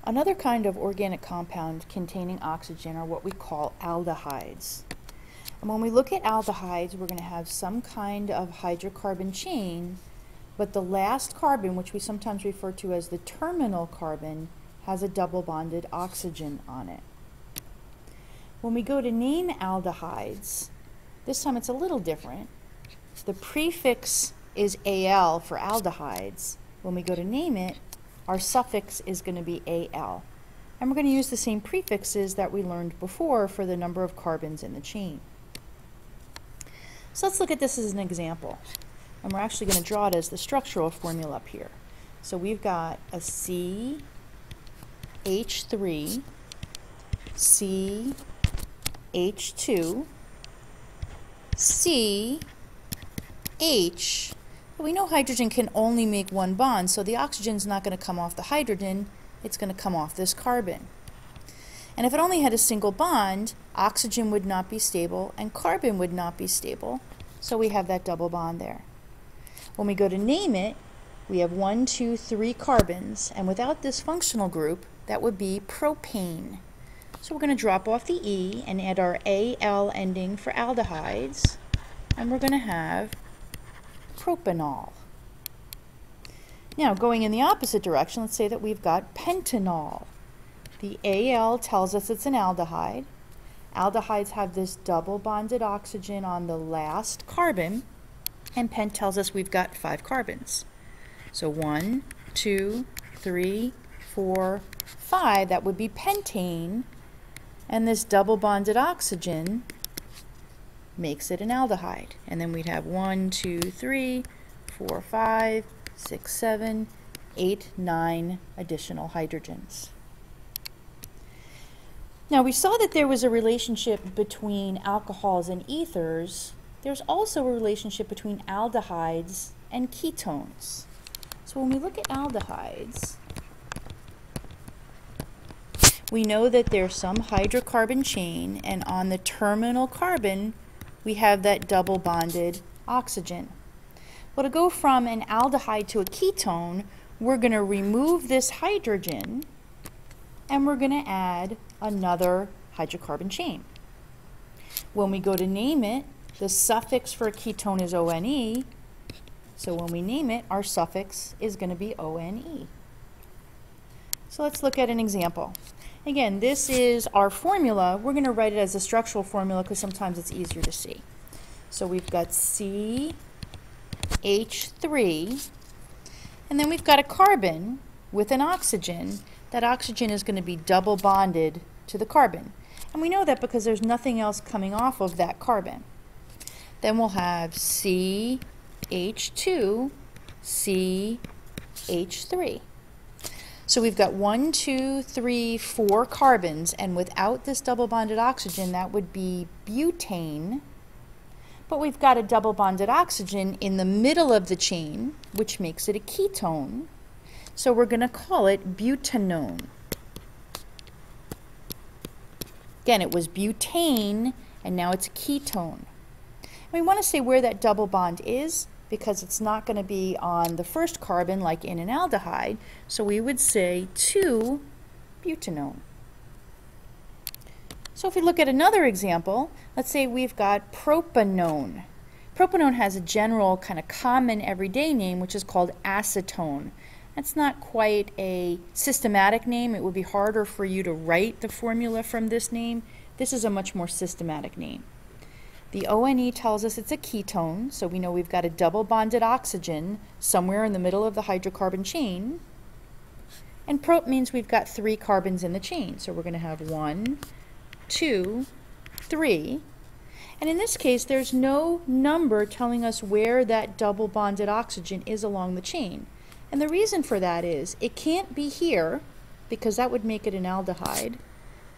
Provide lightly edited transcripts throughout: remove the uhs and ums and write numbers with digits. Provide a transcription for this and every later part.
Another kind of organic compound containing oxygen are what we call aldehydes. And when we look at aldehydes, we're going to have some kind of hydrocarbon chain, but the last carbon, which we sometimes refer to as the terminal carbon, has a double bonded oxygen on it. When we go to name aldehydes, this time it's a little different. The prefix is Al for aldehydes. When we go to name it, our suffix is going to be Al. And we're going to use the same prefixes that we learned before for the number of carbons in the chain. So let's look at this as an example. And we're actually going to draw it as the structural formula up here. So we've got a CH3, CH2, CH. But we know hydrogen can only make one bond, so the oxygen's not going to come off the hydrogen, it's going to come off this carbon. And if it only had a single bond, oxygen would not be stable and carbon would not be stable, so we have that double bond there. When we go to name it, we have 1, 2, 3 carbons, and without this functional group, that would be propane. So we're going to drop off the E and add our Al ending for aldehydes, and we're going to have propanol. Now, going in the opposite direction, let's say that we've got pentanol. The Al tells us it's an aldehyde. Aldehydes have this double bonded oxygen on the last carbon, and pent tells us we've got 5 carbons. So 1, 2, 3, 4, 5, that would be pentane, and this double bonded oxygen makes it an aldehyde. And then we'd have 1, 2, 3, 4, 5, 6, 7, 8, 9 additional hydrogens. Now we saw that there was a relationship between alcohols and ethers. There's also a relationship between aldehydes and ketones. So when we look at aldehydes, we know that there's some hydrocarbon chain, and on the terminal carbon we have that double bonded oxygen. Well, to go from an aldehyde to a ketone, we're going to remove this hydrogen and we're going to add another hydrocarbon chain. When we go to name it, the suffix for a ketone is ONE, so when we name it, our suffix is going to be ONE. So let's look at an example. Again, this is our formula. We're going to write it as a structural formula because sometimes it's easier to see. So we've got CH3, and then we've got a carbon with an oxygen. That oxygen is going to be double bonded to the carbon. And we know that because there's nothing else coming off of that carbon. Then we'll have CH2, CH3. So we've got 1, 2, 3, 4 carbons, and without this double bonded oxygen, that would be butane. But we've got a double bonded oxygen in the middle of the chain, which makes it a ketone. So we're going to call it butanone. Again, it was butane, and now it's a ketone. And we want to say where that double bond is, because it's not going to be on the first carbon like in an aldehyde, so we would say 2-butanone. So if we look at another example, let's say we've got propanone. Propanone has a general kind of common everyday name, which is called acetone. That's not quite a systematic name. It would be harder for you to write the formula from this name. This is a much more systematic name. The ONE tells us it's a ketone, so we know we've got a double bonded oxygen somewhere in the middle of the hydrocarbon chain. And prop means we've got 3 carbons in the chain, so we're going to have 1, 2, 3. And in this case, there's no number telling us where that double bonded oxygen is along the chain. And the reason for that is it can't be here, because that would make it an aldehyde.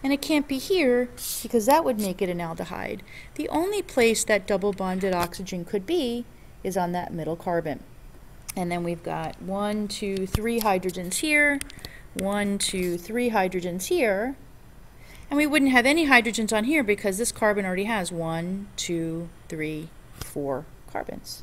And it can't be here because that would make it an aldehyde. The only place that double bonded oxygen could be is on that middle carbon. And then we've got 1, 2, 3 hydrogens here, 1, 2, 3 hydrogens here. And we wouldn't have any hydrogens on here because this carbon already has 1, 2, 3, 4 carbons.